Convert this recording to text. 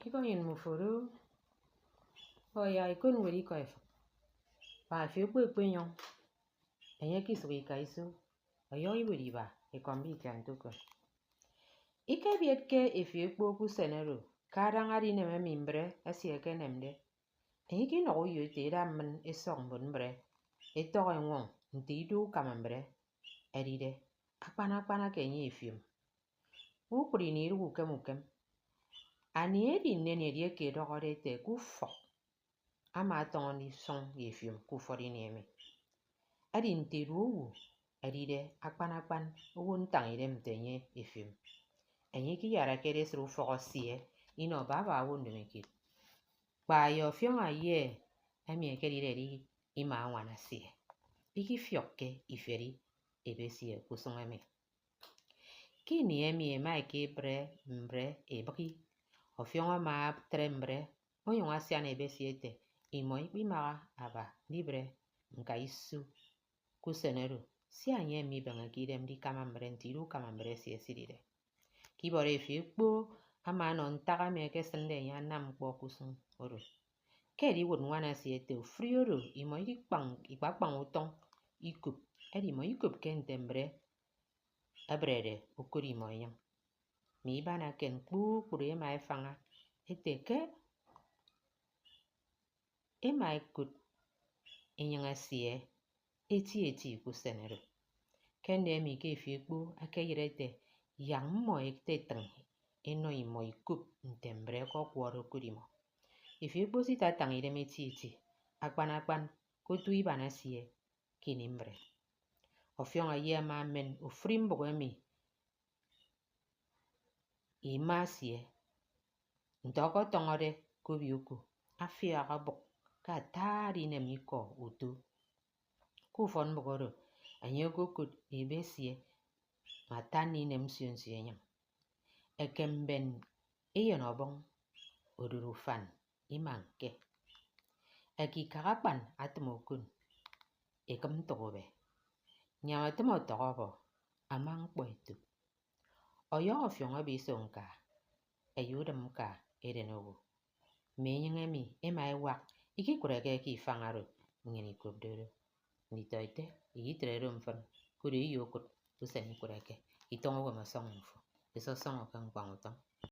Kiko yin mufuru ya ikon weri ko if pa fi kwe yon enye kisri kaisu ayo iweri ba ikombi kyantuko ike biet ke ifi ekpo ku senero karang ari ne membre asieke nemde enye ki no yo te ramen esong bonbre eto enwon nte idu kamambre eride akpana ke enye ifim ukuri ni ru kemukem ani eri nene eri eke dogore te ku fok ama ton ni son yefim ku fori ni emi eri nte ruwu eride akpan owo ntang ire mtenye ifim enye ki yara kere sru fok osie ino baba wo ndemekit pa yo fiong aye emi ekerire ri ima wana sie iki fiokke iferi ebesie kusong emi kini emi ema ke bre mbre ebri ofiong ma trembre oyong asian ebesiete imo ikpimaga aba libre nka isu kusenero si anye mi benga kidem di kamambre ntiru kamambre si esiride kibore fi ekpo ama no ntaga me ke sende nya nam kpo kusung oro keri won wana si ete frioro imo ikpakpang utong ikup eri mo ikup ke ntembre abrede okori mo yang mi bana ken kpukpuru ema efanga eteke ema ekut inyanga sie eti kusenero kende mi ke fi ekpo akeyirete yang mo ekteteng eno imo ikup ntembre ko kworo kurimo ifi ekpo sita tang ire eti akpan kotu ibana sie kinimbre ofiong aye ma men ofrimbo emi ima sie ntoko tongore kobioko afia abok ka tari nemiko utu ku fon bogoro anye kokut ebesie matani nem sionsie nyang ekemben eyon obong oruru fan imanke eki kagapan atemokun ekem togobe nyam atemo togobo amang kpoetu oyong ofiong abisonka eyudem ka edenogo menyengemi ema ewak iki kureke ki fangaro ngeni kopdoro nitoite iyitrero mfan kure iyokut usen kureke itongo masong mfu eso songo kan kwangutong